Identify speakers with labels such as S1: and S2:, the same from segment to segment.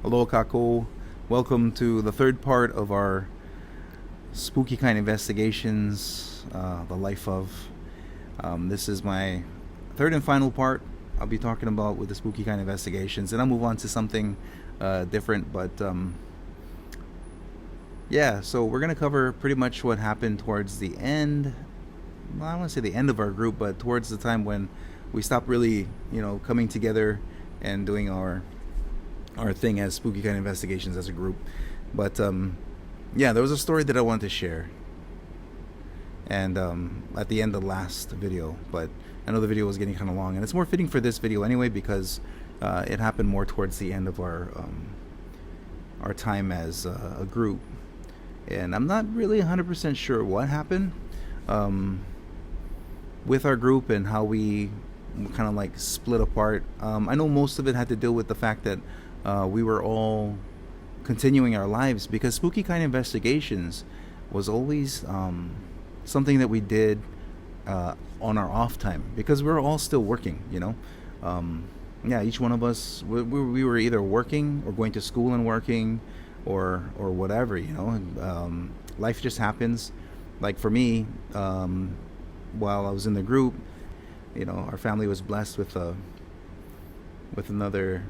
S1: Hello, Kako. Welcome to the third part of our Spooky Kine Investigations, the life of. This is my third and final part I'll be talking about with the Spooky Kine Investigations, and I'll move on to something different. But yeah, so we're going to cover pretty much what happened towards the end. Well, I don't want to say the end of our group, but towards the time when we stopped really, coming together and doing our thing as Spooky Kine Investigations as a group. But yeah, there was a story that I wanted to share, and at the end of the last video. But I know the video was getting kind of long, and it's more fitting for this video anyway because it happened more towards the end of our time as a group, and I'm not really 100% sure what happened with our group and how we kind of like split apart. I know most of it had to do with the fact that we were all continuing our lives, because Spooky Kine Investigations was always something that we did on our off time, because we were all still working, yeah, each one of us, we were either working or going to school and working or whatever, life just happens. Like for me, while I was in the group, our family was blessed with another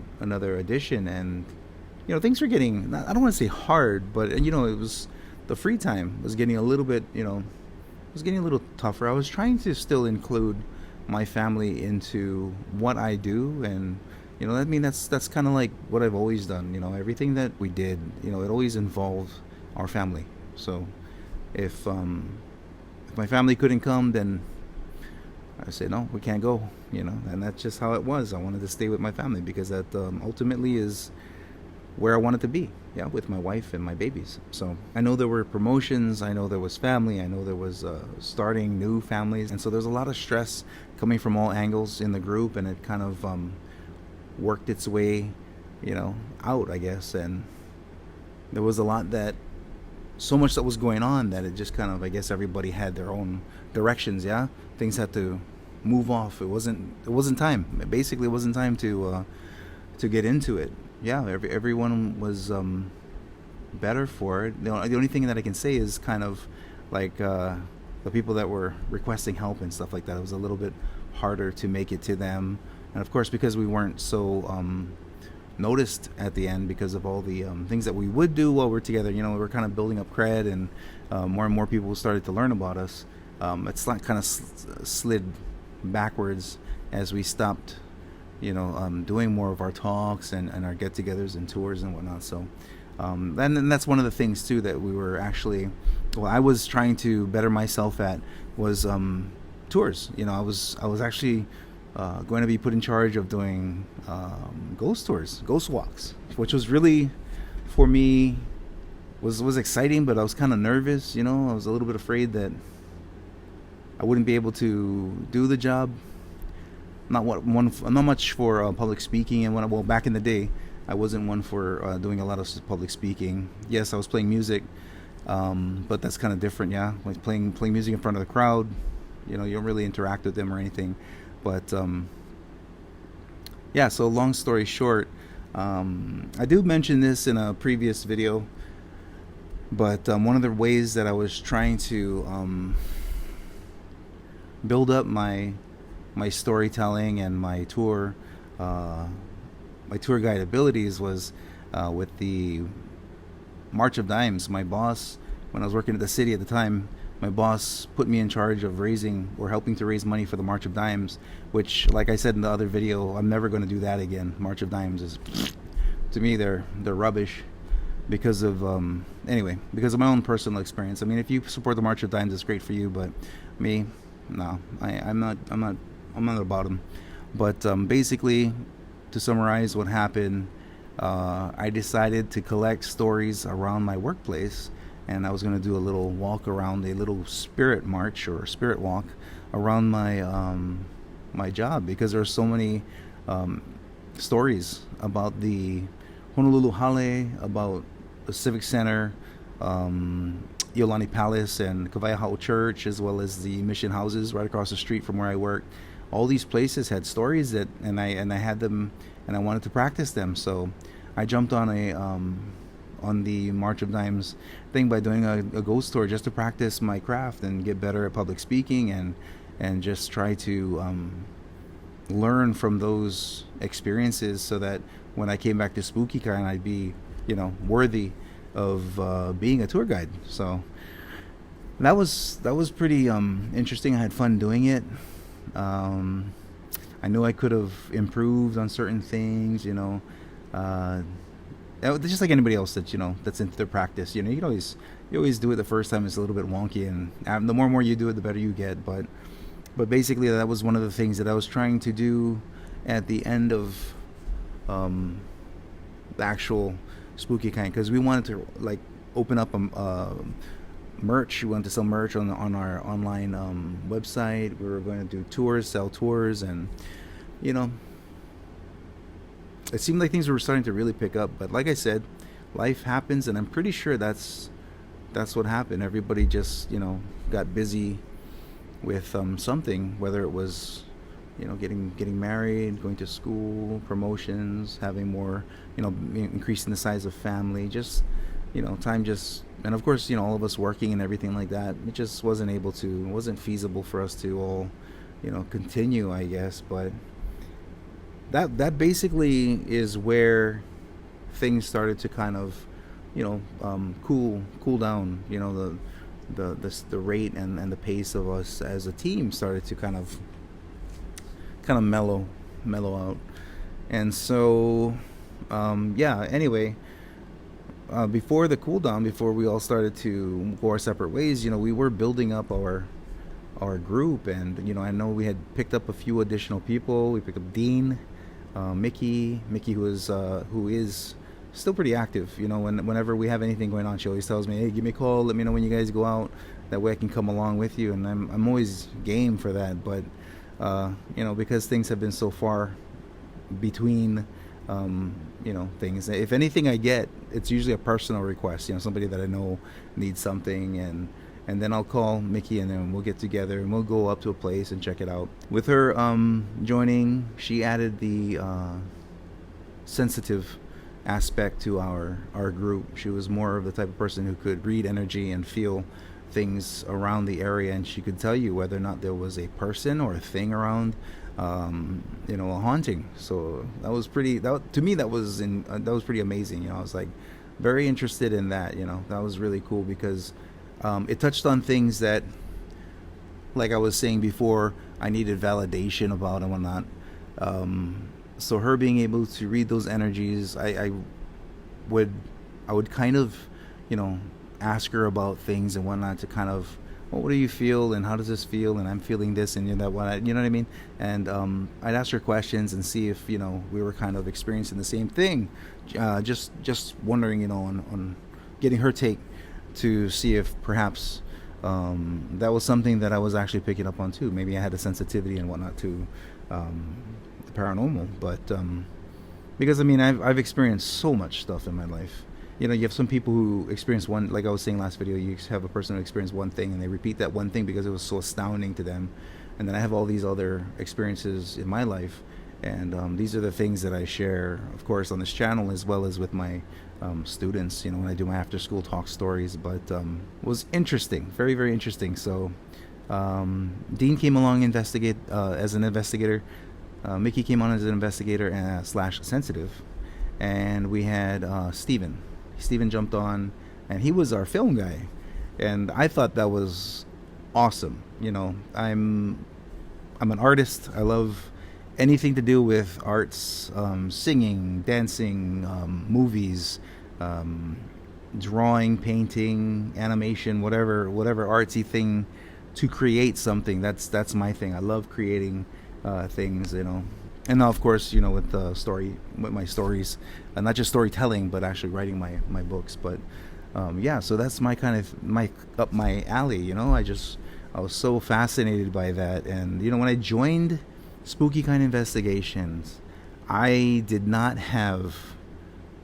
S1: addition, and things were getting, I don't want to say hard, but it was, the free time was getting a little bit, was getting a little tougher. I was trying to still include my family into what I do, and I mean that's kind of like what I've always done. Everything that we did, it always involved our family. So if my family couldn't come, then I said, no, we can't go, and that's just how it was. I wanted to stay with my family because that ultimately is where I wanted to be, yeah, with my wife and my babies. So I know there were promotions, I know there was family, I know there was starting new families, and so there's a lot of stress coming from all angles in the group, and it kind of worked its way, out, I guess, and there was a lot so much that was going on that it just kind of, I guess everybody had their own directions, yeah? Things had to move off. It wasn't time. Basically, it wasn't time to get into it. Yeah, everyone was better for it. The only thing that I can say is kind of like the people that were requesting help and stuff like that. It was a little bit harder to make it to them, and of course because we weren't so noticed at the end because of all the things that we would do while we're together. We were kind of building up cred, and more and more people started to learn about us. It's like kind of slid backwards as we stopped doing more of our talks and our get-togethers and tours and whatnot. So and that's one of the things too that we were actually, I was trying to better myself at, was tours. I was actually going to be put in charge of doing ghost tours, ghost walks, which was really, for me, was exciting, but I was kind of nervous. I was a little bit afraid that I wouldn't be able to do the job. I'm not much for public speaking, and back in the day, I wasn't one for doing a lot of public speaking. Yes, I was playing music, but that's kind of different. Yeah, like playing music in front of the crowd, you don't really interact with them or anything. But yeah, so long story short, I do mention this in a previous video, but one of the ways that I was trying to build up my storytelling and my tour guide abilities was with the March of Dimes. My boss, when I was working at the city at the time, my boss put me in charge of raising or helping to raise money for the March of Dimes, which, like I said in the other video, I'm never going to do that again. March of Dimes is, to me, they're rubbish because of because of my own personal experience. I mean, if you support the March of Dimes, it's great for you, but me, no, I'm not about them. But basically, to summarize what happened, I decided to collect stories around my workplace, and I was going to do a little walk around, a little spirit march or spirit walk around my job, because there are so many stories about the Honolulu Hale, about the Civic Center, Iolani Palace, and Kawaiahao Church, as well as the mission houses right across the street from where I work. All these places had stories and I had them, and I wanted to practice them. So I jumped on the March of Dimes thing by doing a ghost tour just to practice my craft and get better at public speaking, and just try to learn from those experiences so that when I came back to Spooky Kine, I'd be, worthy of being a tour guide. So that was pretty interesting. I had fun doing it. Um, I knew I could have improved on certain things. Uh, just like anybody else that's into their practice. You always do it the first time. It's a little bit wonky, and the more and more you do it, the better you get. But basically, that was one of the things that I was trying to do at the end of the actual Spooky Kine, because we wanted to like open up merch. We wanted to sell merch on our online website. We were going to do tours, sell tours, and you know, it seemed like things were starting to really pick up. But like I said, life happens, and I'm pretty sure that's what happened. Everybody just got busy with something, whether it was getting married, going to school, promotions, having more, increasing the size of family, just time just, and of course all of us working and everything like that. It just wasn't feasible for us to all continue, I guess. But that basically is where things started to kind of cool down. The rate and the pace of us as a team started to kind of mellow out. And so anyway, before the cool down, before we all started to go our separate ways, we were building up our group. And I know we had picked up a few additional people. We picked up Dean, Mickey, who is still pretty active. Whenever we have anything going on, she always tells me, hey, give me a call, let me know when you guys go out, that way I can come along with you. And I'm always game for that. But because things have been so far between things, if anything I get, it's usually a personal request, somebody that I know needs something, and then I'll call Mickey, and then we'll get together and we'll go up to a place and check it out. With her joining, she added the sensitive aspect to our group. She was more of the type of person who could read energy and feel things around the area, and she could tell you whether or not there was a person or a thing around, a haunting. So that was pretty. To me, that was pretty amazing. I was like very interested in that. That was really cool because it touched on things that, like I was saying before, I needed validation about and whatnot. So her being able to read those energies, I would kind of, ask her about things and whatnot to kind of, well, what do you feel and how does this feel, and I'm feeling this and that one, you know what I mean? And I'd ask her questions and see if we were kind of experiencing the same thing. Just wondering, on getting her take to see if perhaps that was something that I was actually picking up on too. Maybe I had a sensitivity and whatnot to the paranormal, but because I've experienced so much stuff in my life. You have some people who experience one, like I was saying last video, you have a person who experienced one thing and they repeat that one thing because it was so astounding to them. And then I have all these other experiences in my life, and these are the things that I share, of course, on this channel, as well as with my students, when I do my after school talk stories. But it was interesting, very, very interesting. So Dean came along as an investigator. Mickey came on as an investigator slash sensitive, and we had Steven. Steven jumped on, and he was our film guy, and I thought that was awesome. I'm an artist. I love anything to do with arts, singing, dancing, movies, drawing, painting, animation, whatever artsy thing to create something. That's my thing. I love creating things, and now of course with my stories, not just storytelling but actually writing my books. But so that's my kind of up my alley. I was so fascinated by that. And when I joined Spooky Kine Investigations, I did not have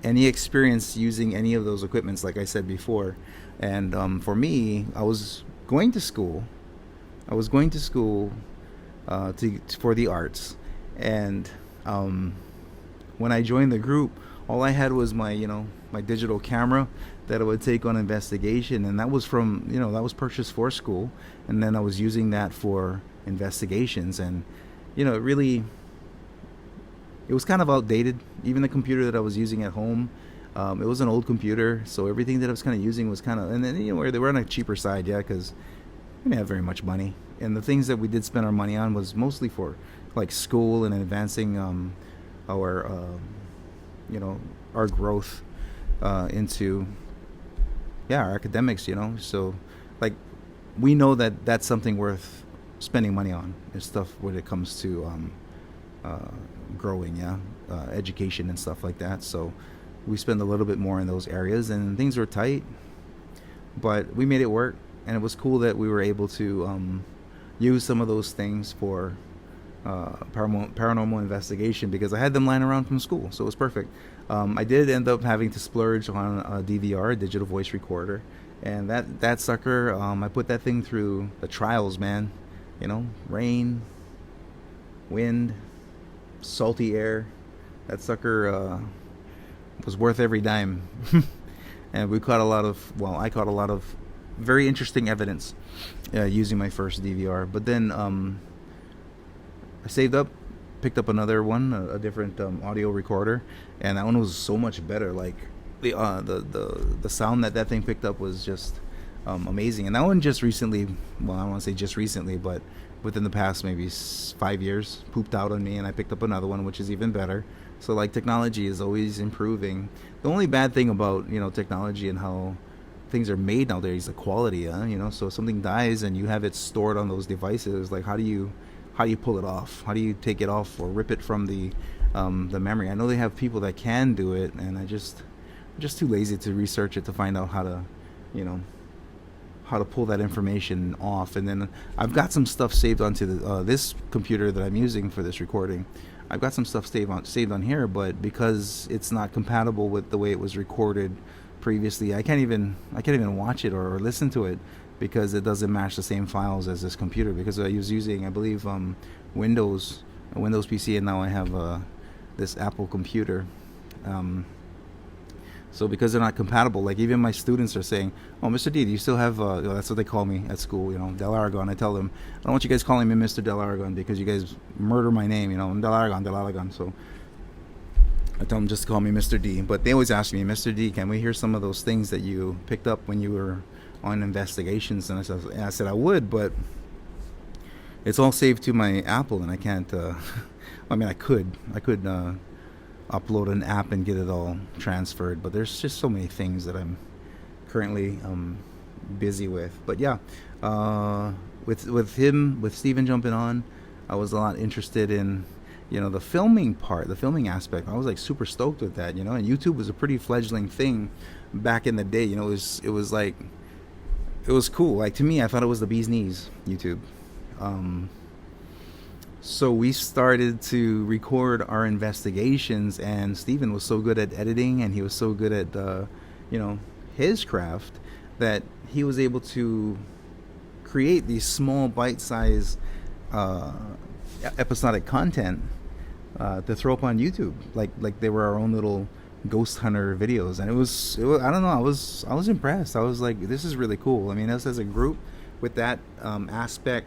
S1: any experience using any of those equipments, like I said before. And for me, I was going to school for the arts. And when I joined the group, all I had was my, my digital camera that I would take on investigation, and that was from, that was purchased for school, and then I was using that for investigations, and it really, it was kind of outdated. Even the computer that I was using at home, it was an old computer, so everything that I was kind of using was kind of, and then where they were on a cheaper side, yeah, because we didn't have very much money, and the things that we did spend our money on was mostly for like school and advancing our you know our growth into our academics. So like we know that that's something worth spending money on and stuff when it comes to growing, education and stuff like that. So we spend a little bit more in those areas, and things were tight, but we made it work, and it was cool that we were able to use some of those things for paranormal investigation, because I had them lying around from school, so it was perfect. I did end up having to splurge on a DVR, a digital voice recorder, and that sucker, I put that thing through the trials, man. Rain, wind, salty air. That sucker was worth every dime. And I caught a lot of very interesting evidence using my first DVR. But then I saved up, picked up another one, a different audio recorder, and that one was so much better. Like the sound that thing picked up was just amazing. And that one just recently, well, I don't want to say just recently, but within the past maybe 5 years, pooped out on me, and I picked up another one, which is even better. So like technology is always improving. The only bad thing about technology and how things are made nowadays is the quality. So if something dies and you have it stored on those devices, like how do you pull it off? How do you take it off or rip it from the memory? I know they have people that can do it, and I'm just too lazy to research it to find out how to how to pull that information off. And then I've got some stuff saved onto this computer that I'm using for this recording. I've got some stuff saved on here, but because it's not compatible with the way it was recorded previously, I can't even watch it or listen to it, because it doesn't match the same files as this computer, because I was using, I believe, a Windows PC, and now I have this Apple computer. So because they're not compatible, like even my students are saying, "Oh, Mr. D, do you still have?" That's what they call me at school, Del Aragon. I tell them, "I don't want you guys calling me Mr. Del Aragon, because you guys murder my name. I'm Del Aragon." So I tell them just to call me Mr. D. But they always ask me, "Mr. D, can we hear some of those things that you picked up when you were on investigations?" And I said I would, but it's all saved to my Apple, and I can't. I mean, I could upload an app and get it all transferred, but there's just so many things that I'm currently busy with. But yeah, with Steven jumping on, I was a lot interested in the filming aspect. I was like super stoked with that, and YouTube was a pretty fledgling thing back in the day. It was cool. Like, to me, I thought it was the bee's knees, YouTube. So we started to record our investigations, and Steven was so good at editing, and he was so good at his craft, that he was able to create these small bite-sized episodic content to throw up on YouTube, like they were our own little ghost hunter videos. And it was I don't know, I was impressed. I was like, this is really cool. I mean, us as a group with that aspect,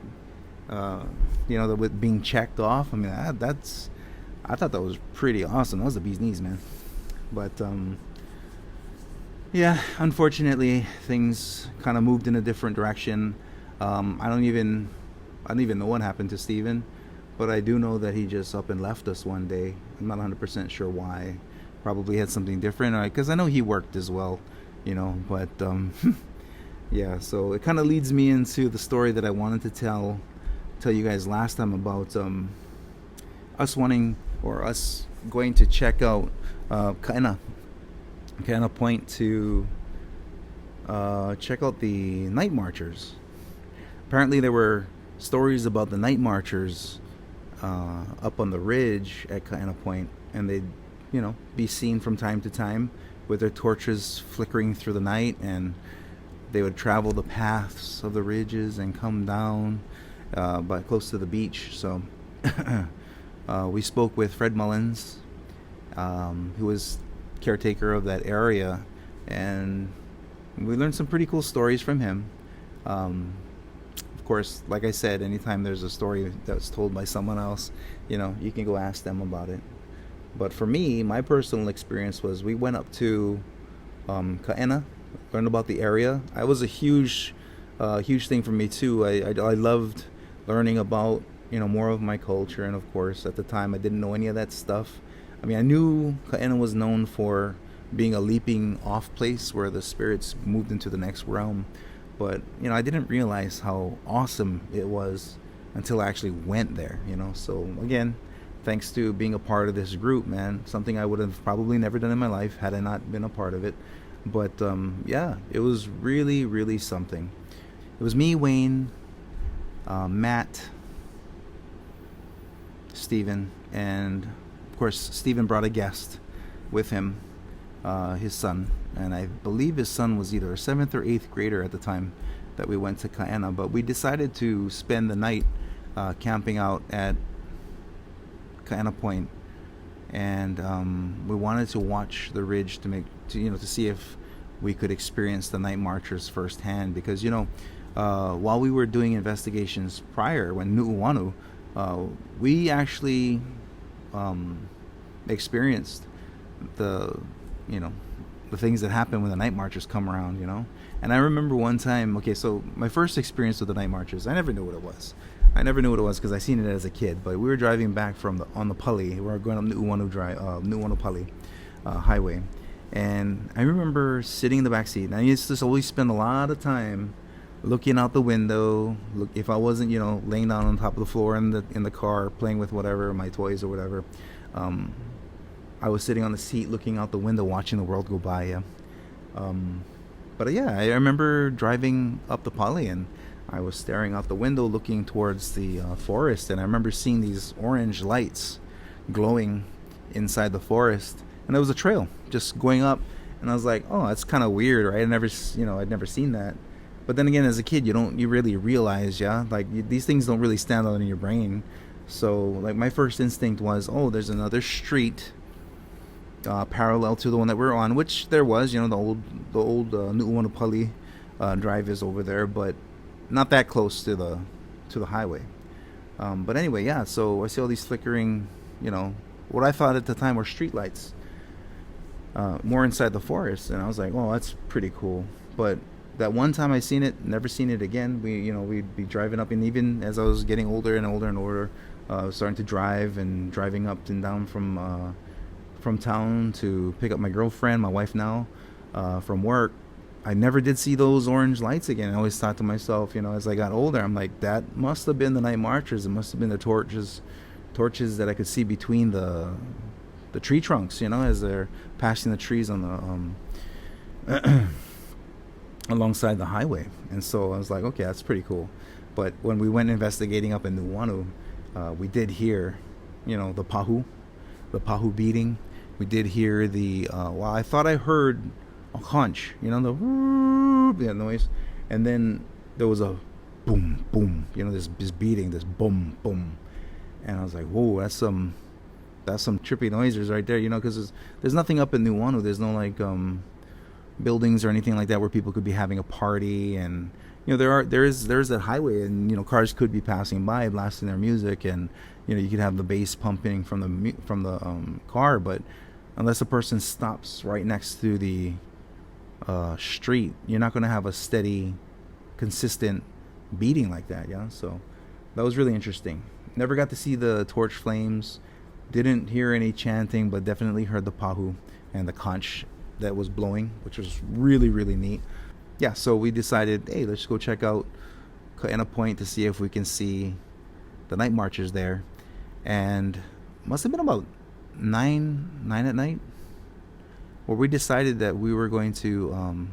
S1: with being checked off, I mean, I thought that was pretty awesome. That was the bee's knees, man. But yeah, unfortunately things kind of moved in a different direction. I don't even know what happened to Steven, but I do know that he just up and left us one day. I'm not 100% sure why. Probably had something different, because I know he worked as well, but yeah, so it kind of leads me into the story that I wanted to tell you guys last time about us going to check out Kaena Point to check out the night marchers. Apparently there were stories about the night marchers up on the ridge at Kaena Point, and they'd be seen from time to time with their torches flickering through the night, and they would travel the paths of the ridges and come down but close to the beach. So we spoke with Fred Mullins, who was caretaker of that area, and we learned some pretty cool stories from him. Um, of course, like I said, anytime there's a story that's told by someone else, you can go ask them about it. But for me, my personal experience was we went up to Kaena, learned about the area. I was a huge thing for me too. I loved learning about more of my culture, and of course, at the time, I didn't know any of that stuff. I mean, I knew Kaena was known for being a leaping off place where the spirits moved into the next realm, but I didn't realize how awesome it was until I actually went there. So again, thanks to being a part of this group, man, something I would have probably never done in my life had I not been a part of it. But yeah, it was really, really something. It was me, Wayne, Matt, Steven, and of course, Steven brought a guest with him, his son. And I believe his son was either a 7th or 8th grader at the time that we went to Kaena. But we decided to spend the night camping out at Kaena Point, and we wanted to watch the ridge to see if we could experience the night marchers firsthand, because while we were doing investigations prior when Nu'uanu, we actually experienced the the things that happen when the night marchers come around. And I remember one time, okay, so my first experience with the night marchers, I never knew what it was. Because I seen it as a kid. But we were driving back on the Pali. We were going up Nu'uanu Pali highway, and I remember sitting in the back seat. And I used to always spend a lot of time looking out the window. Look, if I wasn't laying down on top of the floor in the car playing with whatever, my toys or whatever, I was sitting on the seat looking out the window, watching the world go by. Yeah. But yeah, I remember driving up the Pali, and I was staring out the window looking towards the forest, and I remember seeing these orange lights glowing inside the forest, and there was a trail just going up, and I was like, oh, that's kind of weird, right? I'd never seen that. But then again, as a kid, you really realize, yeah, like these things don't really stand out in your brain. So like my first instinct was, oh, there's another street parallel to the one that we're on, which there was, the old Nu'uanupali drive is over there, but not that close to the highway. But anyway, yeah. So I see all these flickering, what I thought at the time were street lights, more inside the forest, and I was like, oh, that's pretty cool. But that one time I seen it, never seen it again. We'd be driving up, and even as I was getting older and older and older, starting to driving up and down from town to pick up my girlfriend, my wife now, from work. I never did see those orange lights again. I always thought to myself, as I got older, I'm like, that must have been the night marchers. It must have been the torches that I could see between the tree trunks, as they're passing the trees on the alongside the highway. And so I was like, okay, that's pretty cool. But when we went investigating up in Nu'uanu, we did hear, the pahu beating. We did hear I thought I heard a hunch, the noise, and then there was a boom, boom, this beating, this boom, boom, and I was like, whoa, that's some trippy noises right there, because there's nothing up in Nu'uanu. There's no like buildings or anything like that where people could be having a party, and there's that highway, and cars could be passing by blasting their music, and you could have the bass pumping from the car, but unless a person stops right next to the street, you're not going to have a steady, consistent beating like that. Yeah, so that was really interesting. Never got to see the torch flames, didn't hear any chanting, but definitely heard the pahu and the conch that was blowing, which was really, really neat. Yeah, so we decided, hey, let's go check out Kaena Point to see if we can see the night marchers there. And must have been about 9 at night, where we decided that we were going to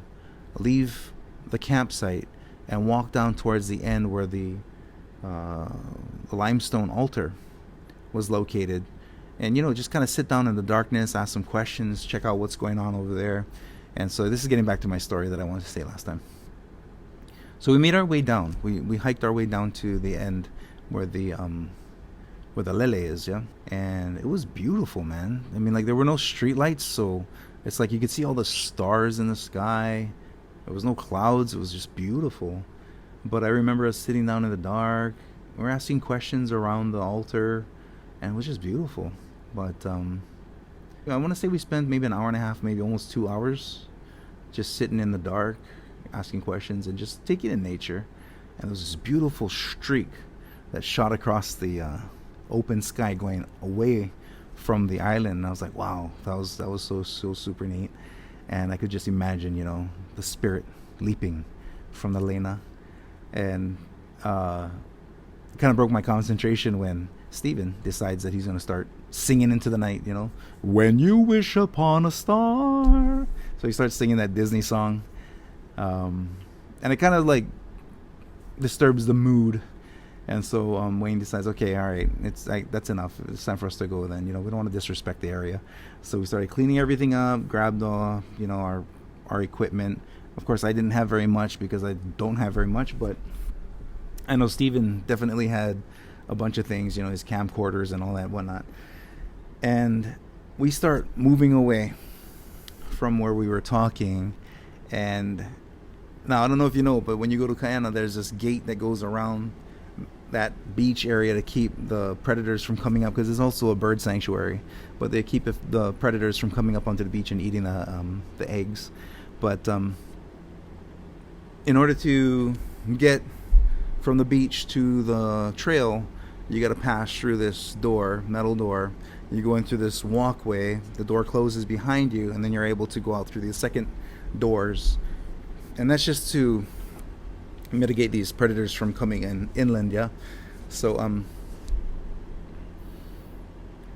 S1: leave the campsite and walk down towards the end where the limestone altar was located, and just kind of sit down in the darkness, ask some questions, check out what's going on over there. And so this is getting back to my story that I wanted to say last time. So we made our way down. We hiked our way down to the end where the lele is, yeah. And it was beautiful, man. I mean, like, there were no street lights, so It's like you could see all the stars in the sky. There was no clouds. It was just beautiful. But I remember us sitting down in the dark. We were asking questions around the altar, and it was just beautiful. But I want to say we spent maybe an hour and a half, maybe almost 2 hours, just sitting in the dark, asking questions, and just taking in nature. And there was this beautiful streak that shot across the open sky, going away from the island. And I was like, wow, that was so super neat. And I could just imagine, the spirit leaping from the Lena, and kind of broke my concentration when Steven decides that he's going to start singing into the night, when you wish upon a star. So he starts singing that Disney song, and it kind of like disturbs the mood. And so Wayne decides, okay, all right, that's enough. It's time for us to go then. We don't want to disrespect the area. So we started cleaning everything up, grabbed our equipment. Of course, I didn't have very much because I don't have very much, but I know Steven definitely had a bunch of things, his camcorders and all that whatnot. And we start moving away from where we were talking. And now, I don't know if you know, but when you go to Cayena, there's this gate that goes around that beach area to keep the predators from coming up, because there's also a bird sanctuary, but they keep the predators from coming up onto the beach and eating the eggs. But in order to get from the beach to the trail, you got to pass through this metal door. You go in through this walkway, the door closes behind you, and then you're able to go out through the second doors. And that's just to mitigate these predators from coming inland. Yeah. So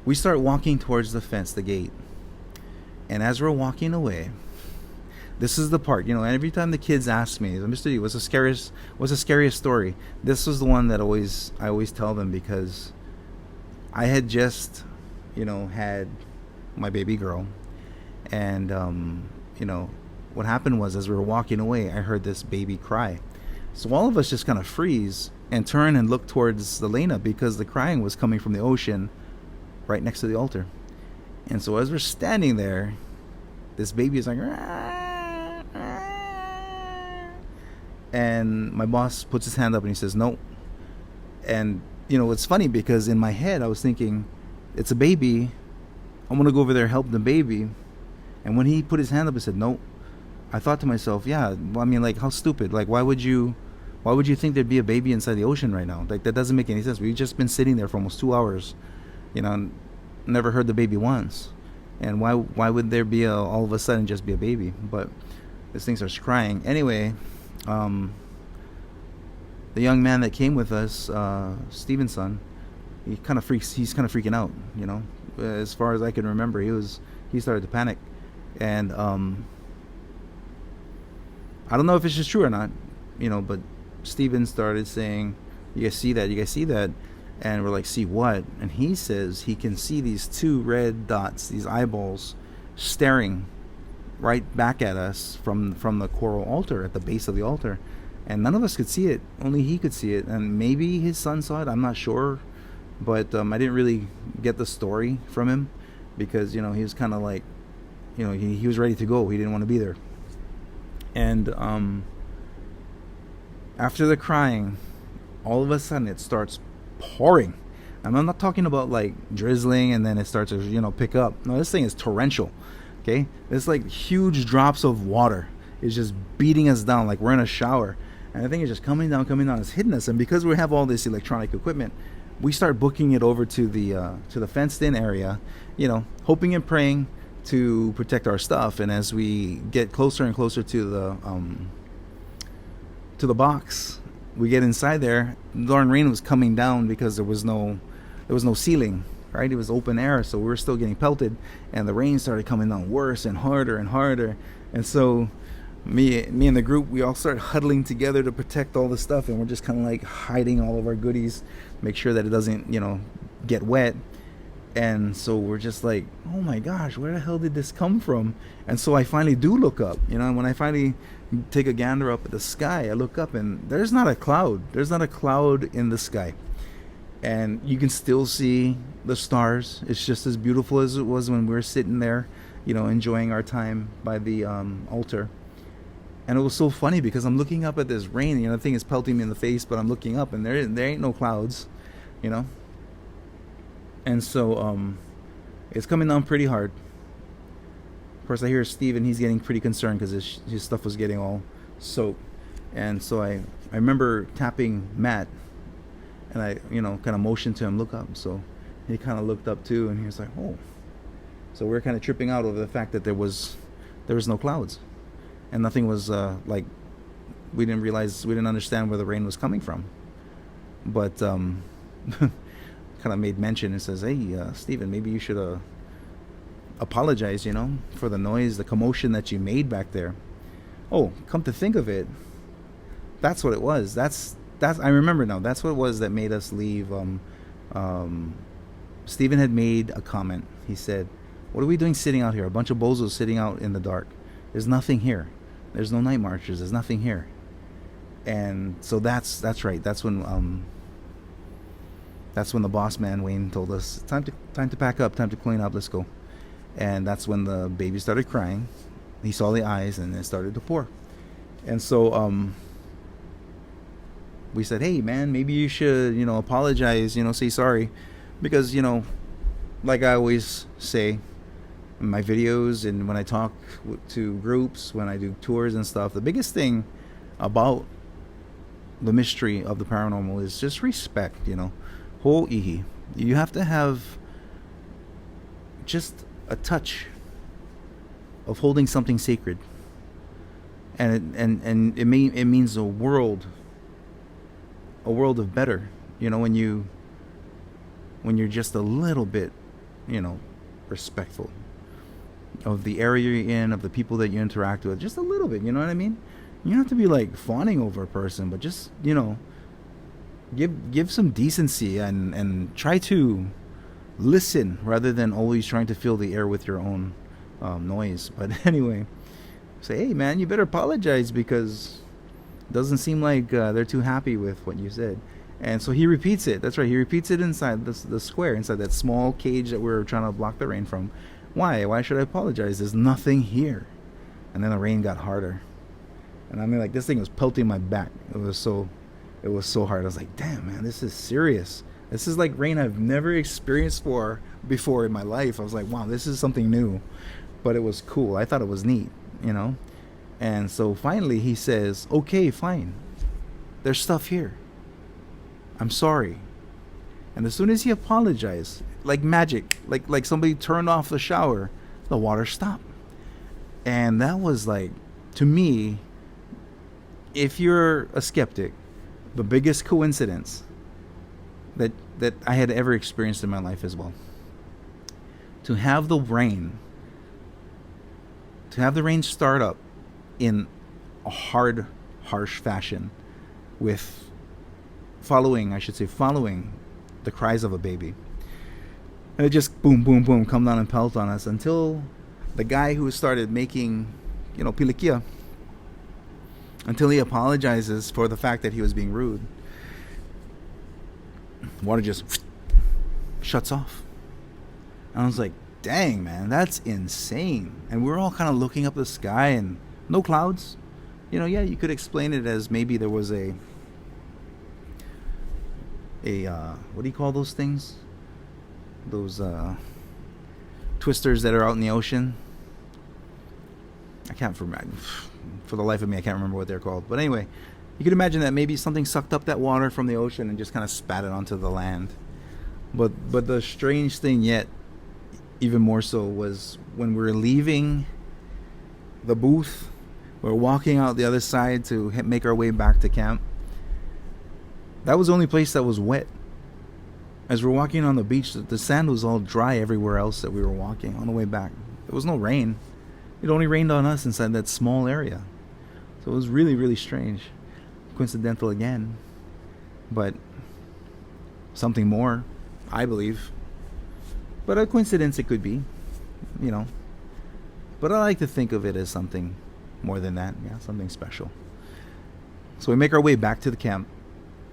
S1: we start walking towards the fence, the gate, and as we're walking away, this is the part, every time the kids ask me, Mr. D, what's the scariest story? This was the one that I always tell them, because I had just had my baby girl, and what happened was, as we were walking away, I heard this baby cry. So all of us just kind of freeze and turn and look towards the Lena, because the crying was coming from the ocean right next to the altar. And so as we're standing there, this baby is like, "Rah, rah." And my boss puts his hand up and he says, no. And it's funny, because in my head I was thinking, it's a baby, I'm gonna go over there, help the baby. And when he put his hand up and said no, I thought to myself, yeah, well, I mean, like, how stupid. Like, why would you think there'd be a baby inside the ocean right now? Like, that doesn't make any sense. We've just been sitting there for almost 2 hours, never heard the baby once. And why would there be all of a sudden just be a baby? But this thing starts crying. Anyway, the young man that came with us, Steven's son, he's kind of freaking out, As far as I can remember, he started to panic. And I don't know if it's just true or not, but Steven started saying, you guys see that? And we're like, see what? And he says he can see these two red dots, these eyeballs, staring right back at us from the coral altar, at the base of the altar. And none of us could see it. Only he could see it. And maybe his son saw it. I'm not sure. But I didn't really get the story from him, because, he was kind of like, he was ready to go. He didn't want to be there. And after the crying, all of a sudden it starts pouring. And I'm not talking about like drizzling and then it starts to pick up. No, this thing is torrential. Okay, it's like huge drops of water is just beating us down like we're in a shower, and I think it's just coming down. It's hitting us. And because we have all this electronic equipment, we start booking it over to the fenced-in area, hoping and praying to protect our stuff. And as we get closer and closer to the box, we get inside there. Lauren rain was coming down because there was no ceiling, right? It was open air, so we were still getting pelted, and the rain started coming down worse and harder and harder. And so me and the group, we all started huddling together to protect all the stuff, and we're just kind of like hiding all of our goodies, make sure that it doesn't get wet. And so we're just like, oh my gosh, where the hell did this come from? And so I finally do look up, when I finally take a gander up at the sky, I look up and there's not a cloud. There's not a cloud in the sky. And you can still see the stars. It's just as beautiful as it was when we were sitting there enjoying our time by the altar. And it was so funny because I'm looking up at this rain. The thing is pelting me in the face, but I'm looking up and there ain't no clouds, you know. And so it's coming down pretty hard. Of course, I hear Steve, and he's getting pretty concerned because his stuff was getting all soaked. And so I remember tapping Matt, and I kind of motioned to him, look up. So he kind of looked up too, and he was like, oh. So we're kind of tripping out over the fact that there was no clouds, and nothing was like, we didn't understand where the rain was coming from. But kind of made mention and says, hey, Steven, maybe you should apologize, for the noise, the commotion that you made back there. Oh, come to think of it, that's what it was. That's I remember now. That's what it was that made us leave. Steven had made a comment. He said, what are we doing sitting out here? A bunch of bozos sitting out in the dark. There's nothing here. There's no night marchers. There's nothing here. And so that's right. That's when the boss man Wayne told us, time to pack up, time to clean up, let's go. And that's when the baby started crying. He saw the eyes, and it started to pour. And so we said, hey man, maybe you should apologize, say sorry, because like I always say in my videos and when I talk to groups, when I do tours and stuff, the biggest thing about the mystery of the paranormal is just respect. Ho'ihi. You have to have just a touch of holding something sacred, and it means a world of better. When you're just a little bit, respectful of the area you're in, of the people that you interact with, just a little bit. You know what I mean? You don't have to be like fawning over a person, but just give some decency and try to listen rather than always trying to fill the air with your own noise. But anyway, say, hey man, you better apologize because it doesn't seem like they're too happy with what you said. And so he repeats it. That's right, he repeats it inside the square, inside that small cage that we're trying to block the rain from. Why should I apologize? There's nothing here. And then the rain got harder, and I mean, like, this thing was pelting my back. It was so hard. I was like, damn man, this is serious. This is like rain I've never experienced before in my life. I was like, wow, this is something new. But it was cool. I thought it was neat, And so finally he says, okay, fine. There's stuff here. I'm sorry. And as soon as he apologized, like magic, like somebody turned off the shower, the water stopped. And that was like, to me, if you're a skeptic, the biggest coincidence that I had ever experienced in my life as well. To have the rain start up in a harsh fashion, with following the cries of a baby. And it just boom, boom, boom, come down and pelt on us until the guy who started making, pilikia, until he apologizes for the fact that he was being rude. Water just shuts off. And I was like, dang man, that's insane. And we were all kind of looking up the sky and no clouds. You could explain it as maybe there was a what do you call those things? Those twisters that are out in the ocean. I can't remember. For the life of me, I can't remember what they're called. But anyway, you could imagine that maybe something sucked up that water from the ocean and just kind of spat it onto the land. But the strange thing yet, even more so, was when we were leaving the booth, we're walking out the other side to make our way back to camp. That was the only place that was wet. As we're walking on the beach, the sand was all dry everywhere else that we were walking on the way back. There was no rain. It only rained on us inside that small area. So it was really, really strange. Coincidental again. But something more, I believe. But a coincidence it could be, But I like to think of it as something more than that. Yeah, something special. So we make our way back to the camp.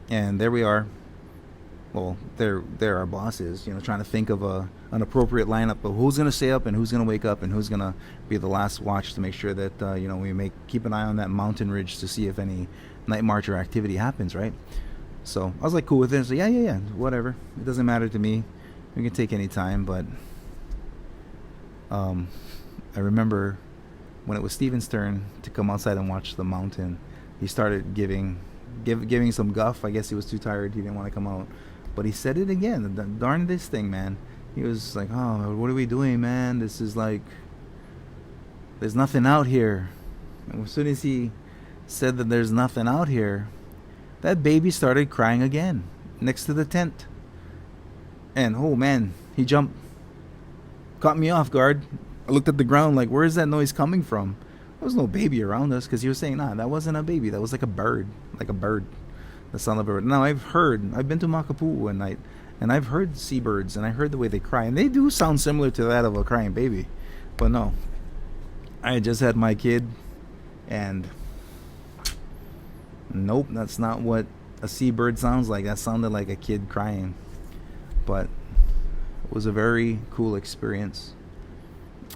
S1: And there we are. well, they're our bosses, trying to think of an appropriate lineup of who's gonna stay up and who's gonna wake up and who's gonna be the last watch to make sure that we keep an eye on that mountain ridge to see if any night march or activity happens, right? So I was like cool with it. So yeah, whatever. It doesn't matter to me. We can take any time, but I remember when it was Steven's turn to come outside and watch the mountain, he started giving some guff. I guess he was too tired. He didn't want to come out. But he said it again. The darn this thing, man. He was like, oh, what are we doing, man? This is like, there's nothing out here. And as soon as he said that there's nothing out here, that baby started crying again next to the tent. And, oh, man, he jumped. Caught me off guard. I looked at the ground like, where is that noise coming from? There was no baby around us because he was saying, nah, that wasn't a baby. That was like a bird. Like a bird. The sound of a bird. Now, I've been to Makapu'u at night, and I've heard seabirds, and I heard the way they cry. And they do sound similar to that of a crying baby. But no. I had just had my kid, and nope, that's not what a seabird sounds like. That sounded like a kid crying. But it was a very cool experience.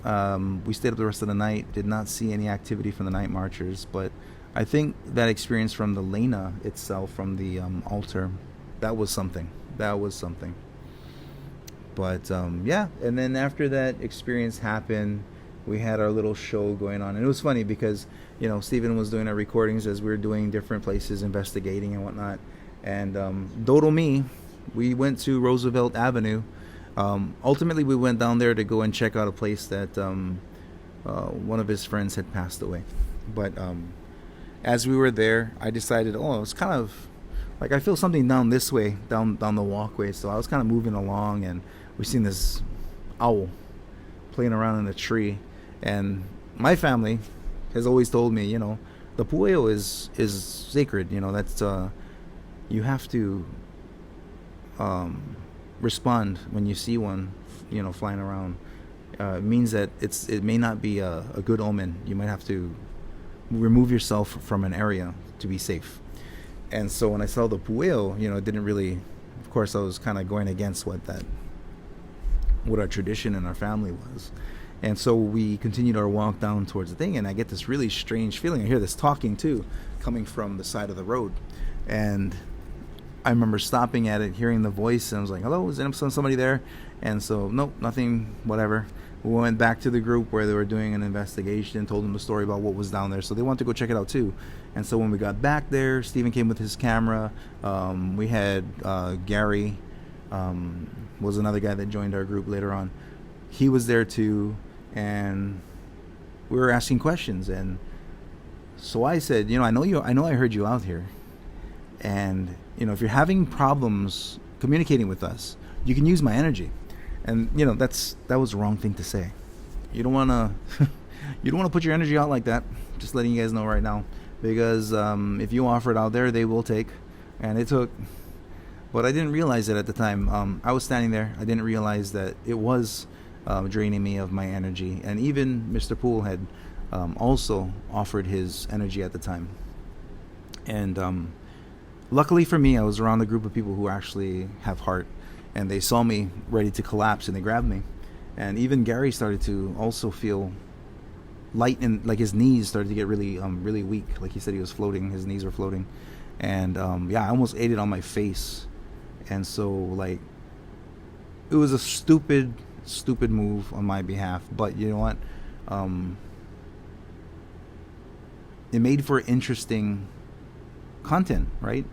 S1: We stayed up the rest of the night, did not see any activity from the night marchers, but I think that experience from the Lena itself, from the altar, that was something. But yeah, and then after that experience happened, we had our little show going on. And it was funny because, Stephen was doing our recordings as we were doing different places, investigating and whatnot. And Dodo me, we went to Roosevelt Avenue. Ultimately, we went down there to go and check out a place that one of his friends had passed away. But as we were there, I decided, it's kind of like I feel something down this way, down the walkway. So I was kind of moving along, and we seen this owl playing around in a tree. And my family has always told me, the pueo is sacred. That's you have to respond when you see one, flying around. It means that it may not be a good omen. You might have to remove yourself from an area to be safe. And so when I saw the pueo, it didn't really. Of course, I was kind of going against what our tradition in our family was. And so we continued our walk down towards the thing, and I get this really strange feeling. I hear this talking too, coming from the side of the road, and I remember stopping at it, hearing the voice, and I was like, hello, is there somebody there? And so, nope, nothing, whatever. We went back to the group where they were doing an investigation, told them the story about what was down there, so they wanted to go check it out too. And so when we got back there, Stephen came with his camera. We had Gary, was another guy that joined our group later on. He was there too, and we were asking questions. And so I said, I know I heard you out here, and if you're having problems communicating with us, you can use my energy. And that was the wrong thing to say. You don't want to put your energy out like that. Just letting you guys know right now, because if you offer it out there, they will take, and it took. But I didn't realize it at the time. I was standing there. I didn't realize that it was draining me of my energy. And even Mr. Poole had also offered his energy at the time. And luckily for me, I was around a group of people who actually have heart, and they saw me ready to collapse, and they grabbed me. And even Gary started to also feel light, and like his knees started to get really really weak. Like he said, he was floating, his knees were floating. And I almost ate it on my face. And so, like, it was a stupid move on my behalf, but you know what, it made for interesting content, right?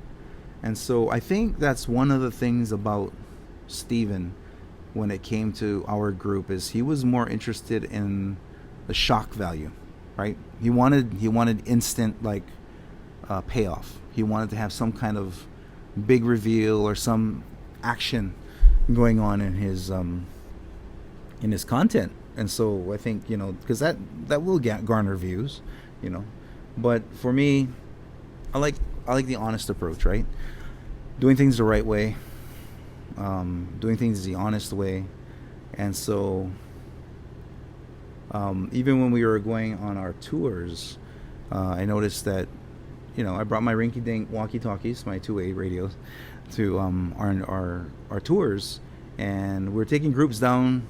S1: And so I think that's one of the things about Steven when it came to our group, is he was more interested in the shock value, right? He wanted instant, like, payoff. He wanted to have some kind of big reveal or some action going on in his content. And so I think, because that will garner views, but for me, I like the honest approach, right? Doing things the right way, doing things the honest way. And so even when we were going on our tours, I noticed that I brought my rinky-dink walkie-talkies, my 2-way radios, to our tours, and we're taking groups down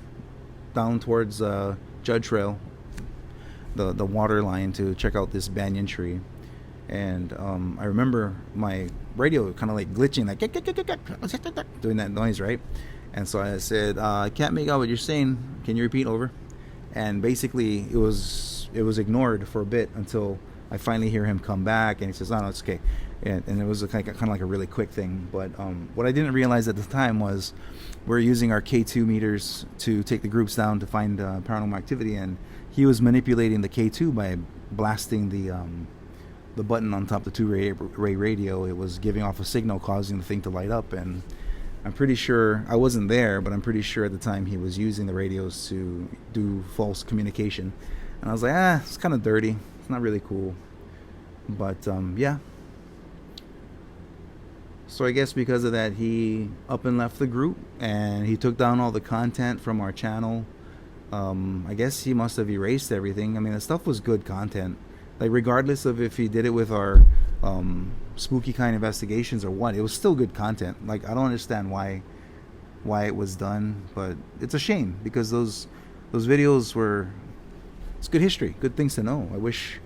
S1: towards Judd Trail, the water line, to check out this banyan tree. And I remember my radio kind of like glitching, like doing that noise, right? And so I said, I can't make out what you're saying. Can you repeat? Over. And basically, it was ignored for a bit until I finally hear him come back, and he says, "Oh no, it's okay." And it was kind of like a really quick thing. But what I didn't realize at the time was we're using our K2 meters to take the groups down to find paranormal activity, and he was manipulating the K2 by blasting the button on top of the two-ray radio. It was giving off a signal, causing the thing to light up. And I'm pretty sure, I wasn't there, but I'm pretty sure at the time he was using the radios to do false communication. And I was like, it's kind of dirty. It's not really cool. But yeah. So I guess because of that, he up and left the group, and he took down all the content from our channel. I guess he must have erased everything. I mean, the stuff was good content. Like, regardless of if he did it with our Spooky Kine Investigations or what, it was still good content. Like, I don't understand why it was done, but it's a shame, because those videos were, it's good history, good things to know. I wish,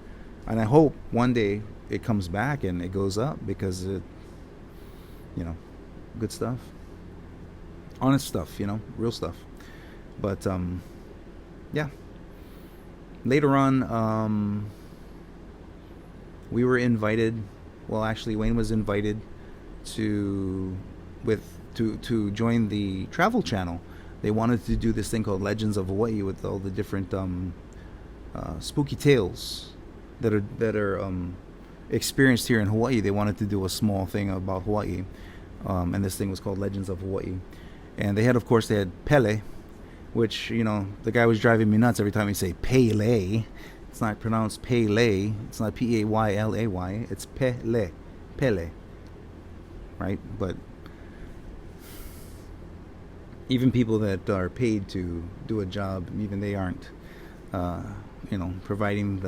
S1: and I hope one day it comes back and it goes up, because it, good stuff, honest stuff, real stuff. But yeah, later on, we were invited, well, actually Wayne was invited to join the Travel Channel. They wanted to do this thing called Legends of Hawaii, with all the different spooky tales that are experienced here in Hawaii. They wanted to do a small thing about Hawaii, and this thing was called Legends of Hawaii. And they had Pele, which, the guy was driving me nuts every time he say Pele. It's not pronounced Pele. It's not P-A-Y-L-A-Y. It's Pele, right? But even people that are paid to do a job, even they aren't, providing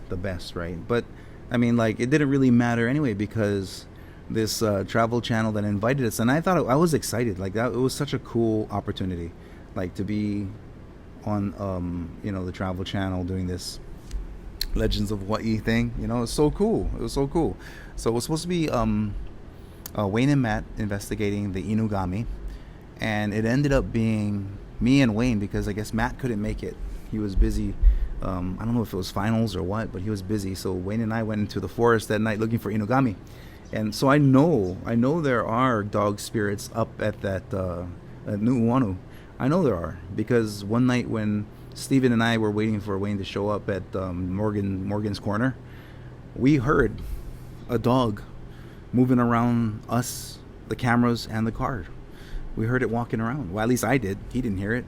S1: the best, right? But I mean, like, it didn't really matter anyway, because this travel channel that invited us, and I thought I was excited, like that. It was such a cool opportunity, like, to be on the Travel Channel doing this Legends of Hawaii thing. It was so cool. So it was supposed to be Wayne and Matt investigating the Inugami, and it ended up being me and Wayne, because I guess Matt couldn't make it. He was busy. I don't know if it was finals or what, but he was busy. So Wayne and I went into the forest that night looking for Inugami. And so I know there are dog spirits up at that at Nu'uanu. I know there are, because one night when Steven and I were waiting for Wayne to show up at Morgan's Corner, we heard a dog moving around us, the cameras, and the car. We heard it walking around. Well, at least I did. He didn't hear it.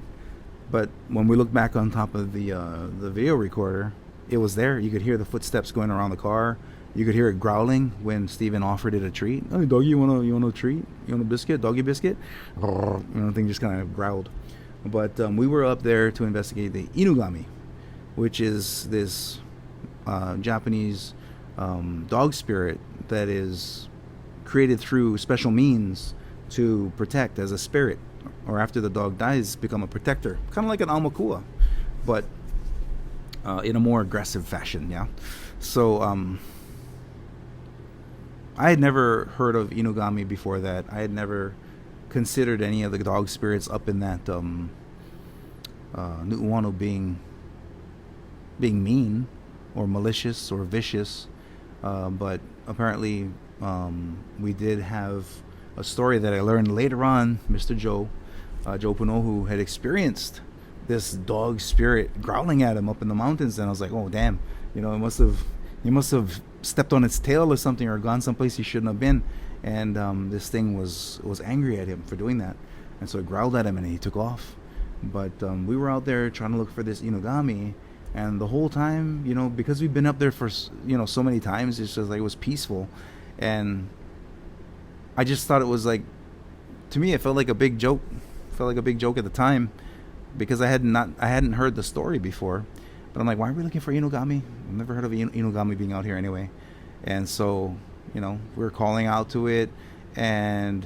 S1: But when we looked back on top of the video recorder, it was there. You could hear the footsteps going around the car. You could hear it growling when Steven offered it a treat. "Hey, doggy, you want a treat? You want a biscuit? Doggy biscuit?" The thing just kind of growled. But we were up there to investigate the Inugami, which is this Japanese dog spirit that is created through special means to protect as a spirit, or after the dog dies, become a protector, kind of like an aumakua, but in a more aggressive fashion. Yeah. So I had never heard of Inugami before that. I had never considered any of the dog spirits up in that Nu'uanu being mean or malicious or vicious, but apparently we did have a story that I learned later on. Mr. Joe Punohu had experienced this dog spirit growling at him up in the mountains, and I was like, oh damn, he must have stepped on its tail or something, or gone someplace he shouldn't have been. And this thing was angry at him for doing that, and so it growled at him, and he took off. But we were out there trying to look for this Inugami, and the whole time, because we've been up there for so many times, it's just like, it was peaceful. And I just thought it was like, to me, it felt like a big joke. It felt like a big joke at the time, because I hadn't heard the story before. But I'm like, why are we looking for Inugami? I've never heard of Inugami being out here anyway. And so, we were calling out to it, And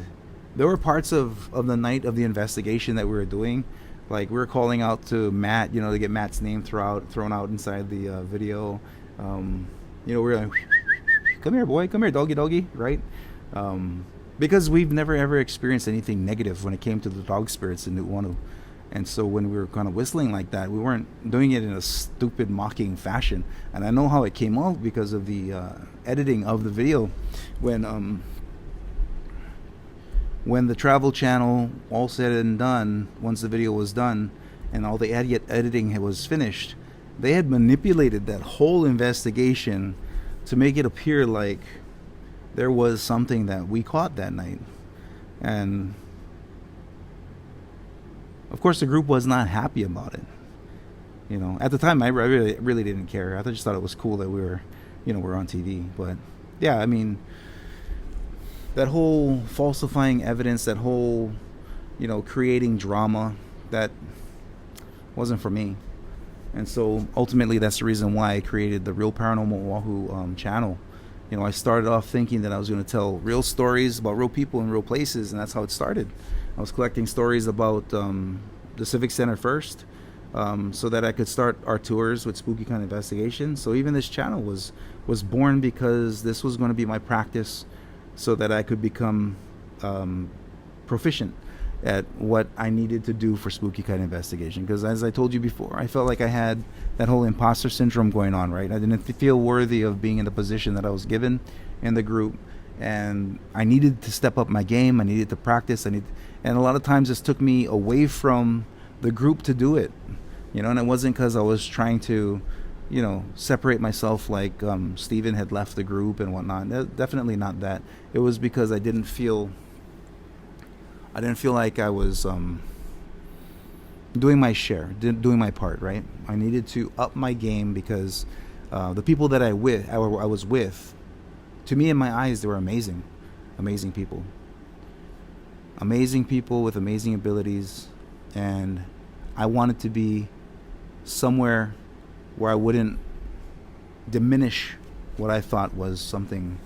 S1: there were parts of the night of the investigation that we were doing, like we were calling out to Matt, to get Matt's name thrown out inside the video. We were like, come here, boy, come here, doggy, doggy, right? Because we've never ever experienced anything negative when it came to the dog spirits in Nu'uanu. And so when we were kind of whistling like that, we weren't doing it in a stupid, mocking fashion. And I know how it came out because of the editing of the video. When the Travel Channel, all said and done, once the video was done and all the editing was finished, they had manipulated that whole investigation to make it appear like there was something that we caught that night. And of course the group was not happy about it. At the time I really didn't care. I just thought it was cool that we were on TV. But yeah, I mean, that whole falsifying evidence, that whole creating drama, that wasn't for me. And so ultimately that's the reason why I created the Real Paranormal Oahu channel. I started off thinking that I was going to tell real stories about real people in real places, and that's how it started. I was collecting stories about the Civic Center first, so that I could start our tours with Spooky Kine Investigations. So even this channel was born because this was going to be my practice, so that I could become proficient at what I needed to do for Spooky Kine Investigation. Because as I told you before, I felt like I had that whole imposter syndrome going on, right? I didn't feel worthy of being in the position that I was given in the group, and I needed to step up my game. I needed to practice. And a lot of times this took me away from the group to do it, and it wasn't because I was trying to separate myself like Steven had left the group and whatnot. Definitely not that. It was because I didn't feel like I was doing my share, doing my part, right? I needed to up my game because the people that I was with, to me in my eyes, they were amazing people. Amazing people with amazing abilities, and I wanted to be somewhere where I wouldn't diminish what I thought was something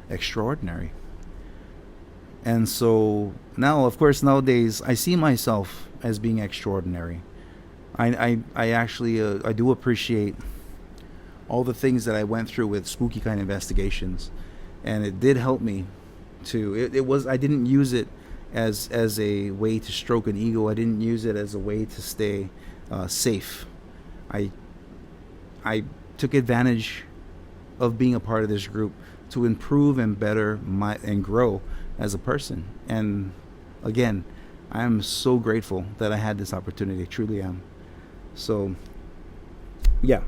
S1: extraordinary. And so now, of course, nowadays I see myself as being extraordinary. I actually I do appreciate all the things that I went through with Spooky Kine Investigations, and it did help me to. I didn't use it as a way to stroke an ego. I didn't use it as a way to stay safe. I took advantage of being a part of this group to improve and better and grow as a person. And again, I am so grateful that I had this opportunity. I truly am. So yeah,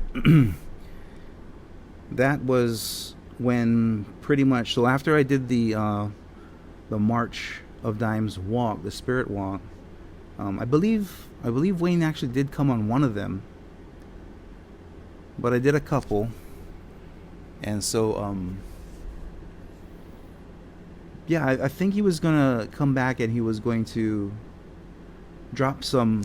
S1: that was when pretty much. So after I did the March of Dimes walk, the Spirit Walk, I believe Wayne actually did come on one of them, but I did a couple. And so yeah, I think he was gonna come back and he was going to drop some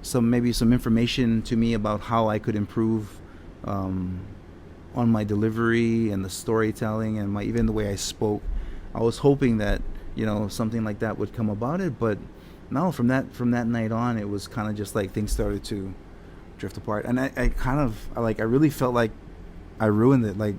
S1: information to me about how I could improve on my delivery and the storytelling and even the way I spoke. I was hoping that something like that would come about it, but no. From that night on, it was kind of just like things started to drift apart, and I really felt like I ruined it. Like,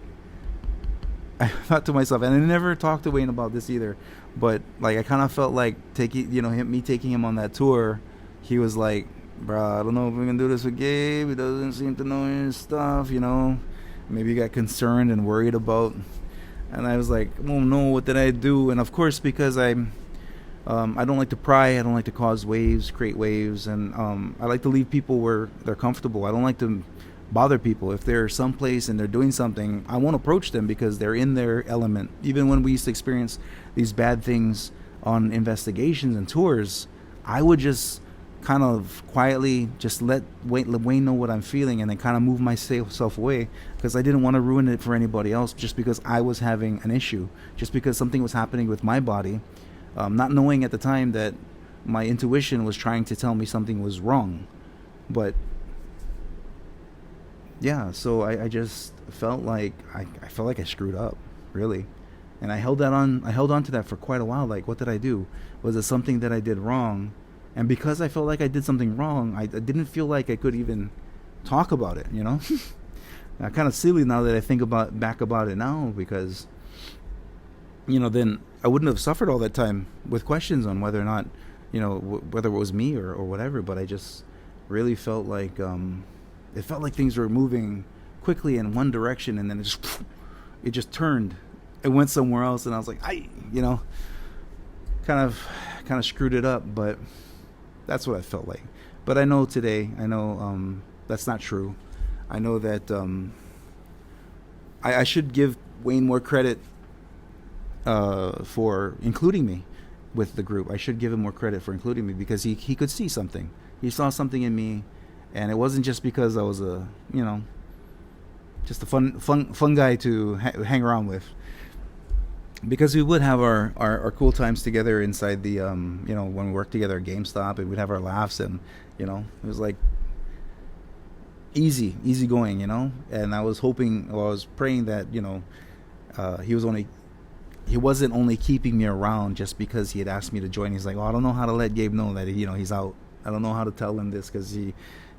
S1: I thought to myself, and I never talked to Wayne about this either, but like I kind of felt like taking him on that tour. He was like, "Bro, I don't know if we're gonna do this with Gabe. He doesn't seem to know his stuff, Maybe he got concerned and worried about." And I was like, "Oh no, what did I do?" And of course, because I don't like to pry, I don't like to create waves, and I like to leave people where they're comfortable. I don't like to bother people. If they're someplace and they're doing something, I won't approach them because they're in their element. Even when we used to experience these bad things on investigations and tours, I would just kind of quietly just let Wayne know what I'm feeling, and then kind of move myself away, because I didn't want to ruin it for anybody else just because I was having an issue, just because something was happening with my body, not knowing at the time that my intuition was trying to tell me something was wrong. But yeah, so I just felt like I screwed up, really. And I held on to that for quite a while. Like, what did I do? Was it something that I did wrong? And because I felt like I did something wrong, I didn't feel like I could even talk about it, you know? Kind of silly now that I think back about it now, because then I wouldn't have suffered all that time with questions on whether or not, whether it was me or whatever. But I just really felt like it felt like things were moving quickly in one direction, and then it just turned. It went somewhere else, and I was like, kind of screwed it up. But that's what I felt like. But I know today, that's not true. I know that I should give Wayne more credit for including me with the group. I should give him more credit for including me, because he could see something. He saw something in me, and it wasn't just because I was just a fun guy to hang around with. Because we would have our cool times together inside the when we worked together at GameStop, and we'd have our laughs, and it was like easy going, and I was praying that he wasn't only keeping me around just because he had asked me to join. He's like, I don't know how to let Gabe know that he's out. I don't know how to tell him this, because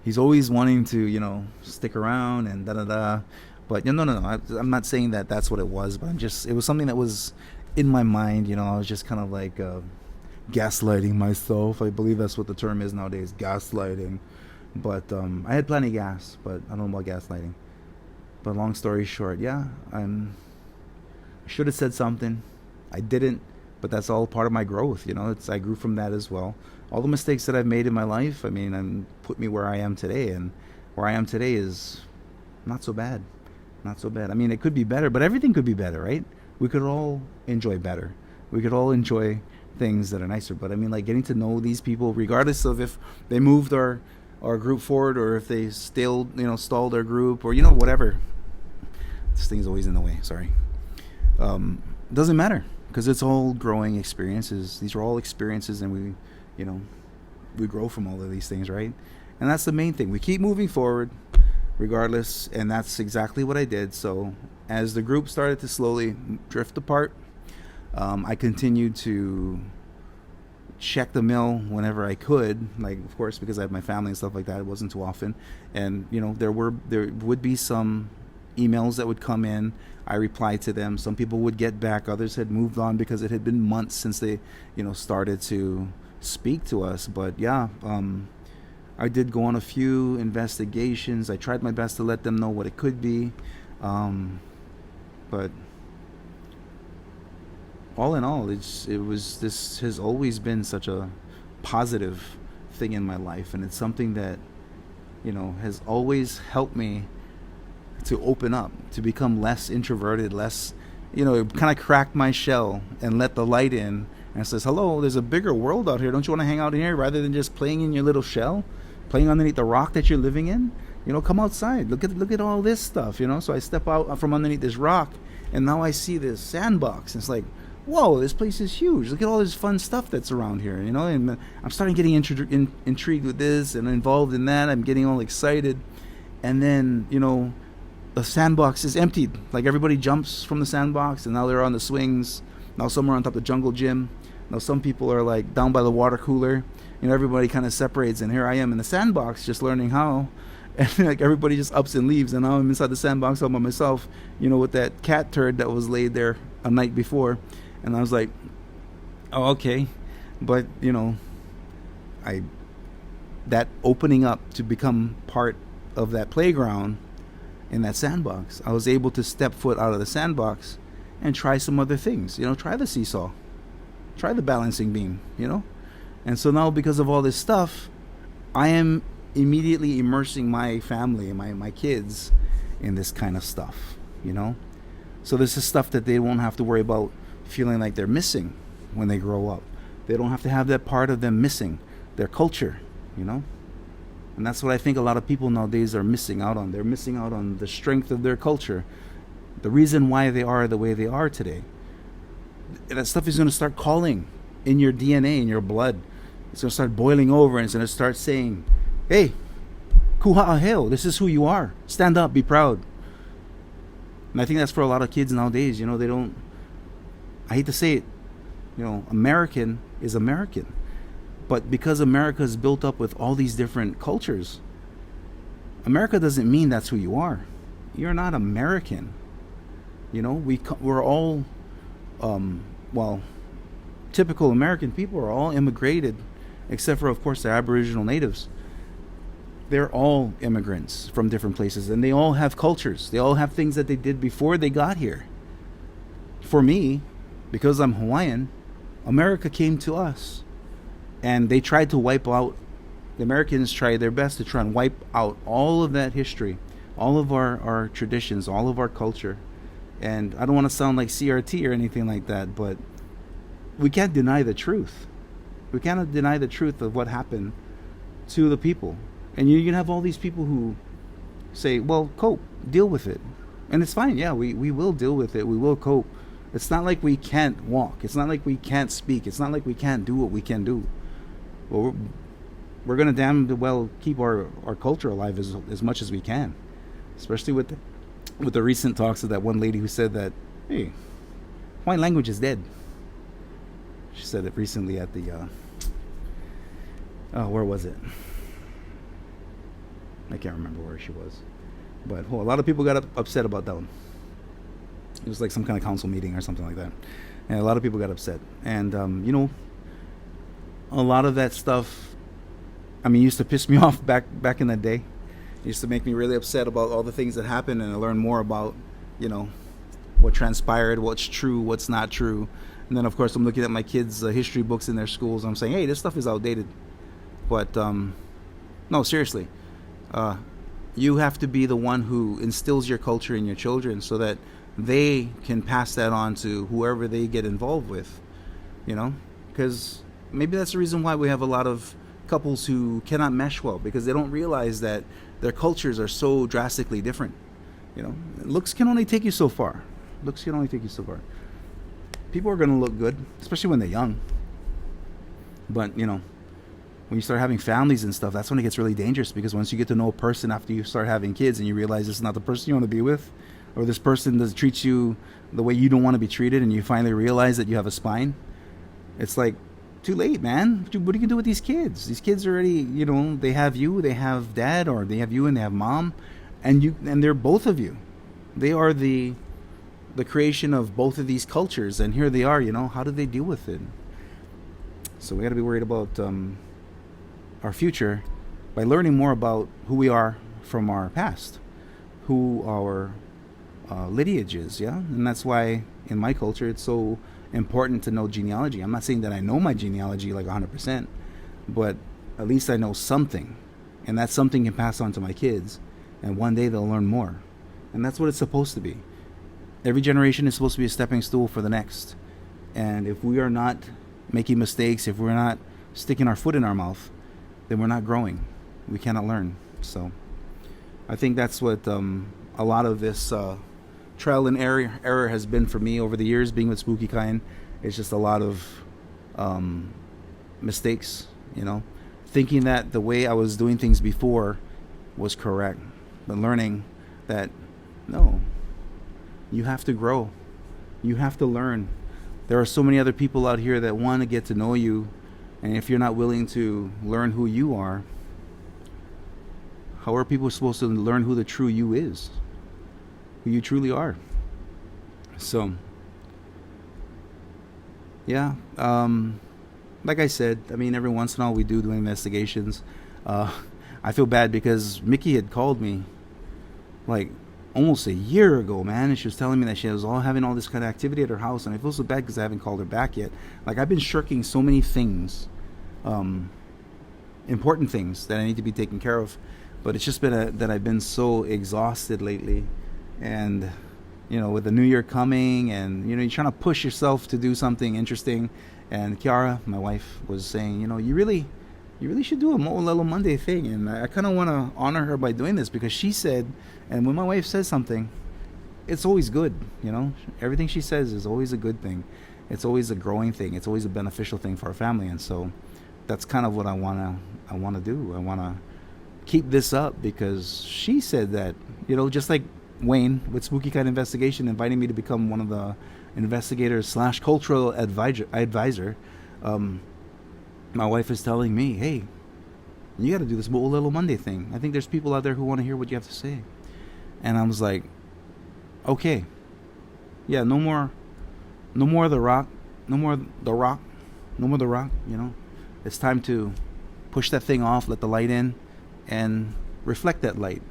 S1: he's always wanting to stick around and da da da. But no. I'm not saying that that's what it was, but it was something that was in my mind. I was just kind of like gaslighting myself. I believe that's what the term is nowadays, gaslighting. But I had plenty of gas, but I don't know about gaslighting. But long story short, I should have said something. I didn't, but that's all part of my growth. I grew from that as well. All the mistakes that I've made in my life, put me where I am today, and where I am today is not so bad. Not so bad. It could be better, but everything could be better, right? We could all enjoy better. We could all enjoy things that are nicer. But like getting to know these people, regardless of if they moved our group forward, or if they stalled our group, or whatever. This thing's always in the way. Sorry. Doesn't matter, because it's all growing experiences. These are all experiences, and we grow from all of these things, right? And that's the main thing. We keep moving forward regardless, and that's exactly what I did. So as the group started to slowly drift apart, I continued to check the mail whenever I could, like, of course, because I had my family and stuff like that. It wasn't too often, and there would be some emails that would come in. I replied to them. Some people would get back. Others had moved on because it had been months since they started to speak to us. But I did go on a few investigations. I tried my best to let them know what it could be, but all in all, this has always been such a positive thing in my life, and it's something that has always helped me to open up, to become less introverted, less, kind of crack my shell and let the light in, and it says, hello, there's a bigger world out here. Don't you want to hang out in here rather than just playing in your little shell, playing underneath the rock that you're living in? Come outside. Look at all this stuff. So I step out from underneath this rock, and now I see this sandbox. And it's like, whoa, this place is huge. Look at all this fun stuff that's around here. And I'm starting getting intrigued with this and involved in that. I'm getting all excited, and then the sandbox is emptied. Like, everybody jumps from the sandbox, and now they're on the swings. Now some are on top of the jungle gym. Now some people are like down by the water cooler. Everybody kind of separates, and here I am in the sandbox just learning how, and like everybody just ups and leaves, and now I'm inside the sandbox all by myself, with that cat turd that was laid there a night before. And I was like, oh, okay. But that opening up to become part of that playground in that sandbox, I was able to step foot out of the sandbox and try some other things. Try the seesaw, try the balancing beam, And so now, because of all this stuff, I am immediately immersing my family and my kids in this kind of stuff, So this is stuff that they won't have to worry about feeling like they're missing when they grow up. They don't have to have that part of them missing, their culture, And that's what I think a lot of people nowadays are missing out on. They're missing out on the strength of their culture, the reason why they are the way they are today. That stuff is going to start calling in your DNA, in your blood. It's going to start boiling over, and it's going to start saying, hey, kuha'a heo, this is who you are. Stand up, be proud. And I think that's for a lot of kids nowadays. I hate to say it, American is American. But because America is built up with all these different cultures, America doesn't mean that's who you are. You're not American. We're all, well, typical American people are all immigrated, except for, of course, the Aboriginal natives. They're all immigrants from different places, and they all have cultures. They all have things that they did before they got here. For me, because I'm Hawaiian, America came to us, and they tried to wipe out. The Americans tried their best to try and wipe out all of that history, all of our traditions, all of our culture. And I don't want to sound like CRT or anything like that, but we can't deny the truth. We cannot deny the truth of what happened to the people. And you can have all these people who say, well, cope, deal with it. And it's fine. Yeah, we will deal with it. We will cope. It's not like we can't walk. It's not like we can't speak. It's not like we can't do what we can do. Well, we're going to damn well keep our culture alive as much as we can. Especially with the recent talks of that one lady who said that, hey, Hawaiian language is dead. She said it recently at the, where was it? I can't remember where she was. But a lot of people got upset about that one. It was like some kind of council meeting or something like that. And a lot of people got upset. And, a lot of that stuff, used to piss me off back in the day. It used to make me really upset about all the things that happened, and I learned more about, what transpired, what's true, what's not true. And then, of course, I'm looking at my kids' history books in their schools. I'm saying, hey, this stuff is outdated. But, no, seriously. You have to be the one who instills your culture in your children so that they can pass that on to whoever they get involved with, because maybe that's the reason why we have a lot of couples who cannot mesh well, because they don't realize that their cultures are so drastically different. Looks can only take you so far. People are going to look good, especially when they're young. But, when you start having families and stuff, that's when it gets really dangerous, because once you get to know a person after you start having kids and you realize this is not the person you want to be with, or this person does treat you the way you don't want to be treated, and you finally realize that you have a spine, it's like, too late, man. What are you going to do with these kids? These kids are already, they have you, they have dad, or they have you and they have mom, and they're both of you. They are the creation of both of these cultures, and here they are, how do they deal with it? So we got to be worried about our future by learning more about who we are from our past, who our lineage is, yeah? And that's why in my culture it's so important to know genealogy. I'm not saying that I know my genealogy like 100%, but at least I know something, and that something can pass on to my kids, and one day they'll learn more. And that's what it's supposed to be. Every generation is supposed to be a stepping stool for the next. And if we are not making mistakes, if we're not sticking our foot in our mouth, then we're not growing. We cannot learn. So I think that's what a lot of this trial and error has been for me over the years being with Spooky Kine. It's just a lot of mistakes, thinking that the way I was doing things before was correct, but learning that no, you have to grow, you have to learn. There are so many other people out here that want to get to know you, and if you're not willing to learn who you are, how are people supposed to learn who the true you is, who you truly are? So yeah, like I said, every once in a while we do investigations. I feel bad because Mickey had called me like almost a year ago, man, and she was telling me that she was having all this kind of activity at her house, and I feel so bad because I haven't called her back yet. Like, I've been shirking so many things, important things that I need to be taken care of, but it's just been that I've been so exhausted lately, and with the new year coming, and you're trying to push yourself to do something interesting. And Kiara, my wife, was saying, you really should do a Mo'olelo Monday thing, and I kind of want to honor her by doing this, because she said, and when my wife says something, it's always good. Everything she says is always a good thing. It's always a growing thing. It's always a beneficial thing for our family, and so that's kind of what I want to do. I want to keep this up, because she said that, just like Wayne with Spooky Kine Investigation inviting me to become one of the investigator slash cultural advisor, my wife is telling me, hey, you got to do this Little Monday thing. I think there's people out there who want to hear what you have to say. And I was like, okay, yeah, no more The Rock, no more The Rock, no more The Rock. You know, it's time to push that thing off, let the light in, and reflect that light.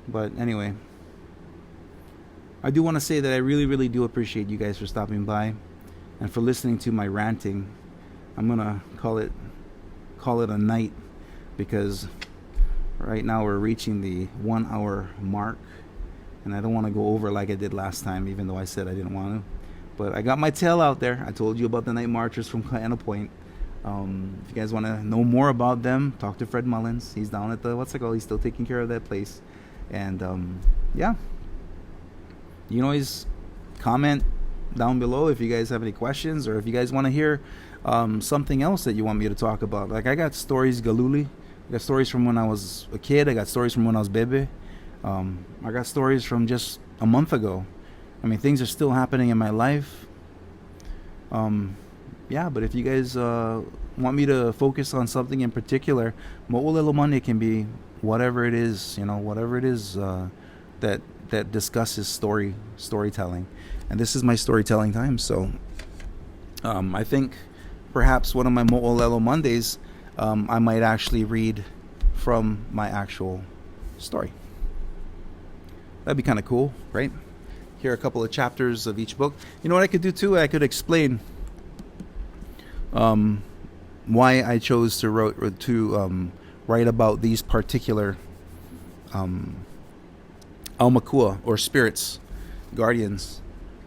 S1: But anyway, I do want to say that I really, really do appreciate you guys for stopping by and for listening to my ranting. I'm gonna call it a night, because right now we're reaching the 1 hour mark, and I don't want to go over like I did last time, even though I said I didn't want to. But I got my tail out there. I told you about the night marchers from Canna Point. If you guys want to know more about them, talk to Fred Mullins. He's down at the he's still taking care of that place. And yeah, you can always comment down below if you guys have any questions, or if you guys want to hear something else that you want me to talk about. Like, I got stories galuli. I got stories from when I was a kid. I got stories from when I was bebe. I got stories from just a month ago. I mean, things are still happening in my life. Yeah, but if you guys want me to focus on something in particular, Mo'olelo Monday can be whatever it is, whatever it is that discusses storytelling. And this is my storytelling time. So I think perhaps one of my Mo'olelo Mondays, I might actually read from my actual story. That'd be kind of cool, right? Hear a couple of chapters of each book. You know what I could do too? I could explain why I chose to write about these particular Aumakua, or spirits, guardians.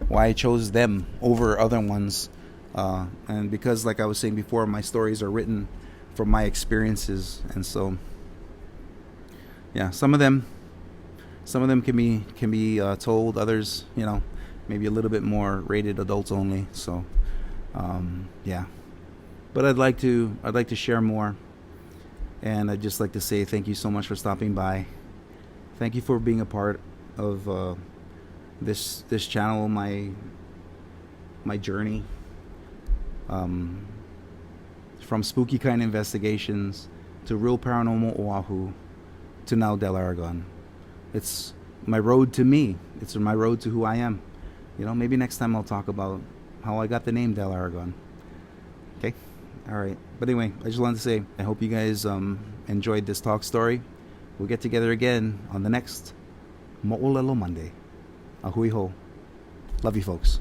S1: Why I chose them over other ones. And because, like I was saying before, my stories are written from my experiences, and so yeah, some of them can be told. Others, maybe a little bit more rated adults only. So yeah, but I'd like to share more, and I'd just like to say thank you so much for stopping by. Thank you for being a part of this channel, my journey. From Spooky Kine Investigations to Real Paranormal Oahu to now Del Aragon. It's my road to me. It's my road to who I am. Maybe next time I'll talk about how I got the name Del Aragon. Okay? Alright. But anyway, I just wanted to say, I hope you guys enjoyed this talk story. We'll get together again on the next Mo'olelo Monday. Ahui ho. Love you folks.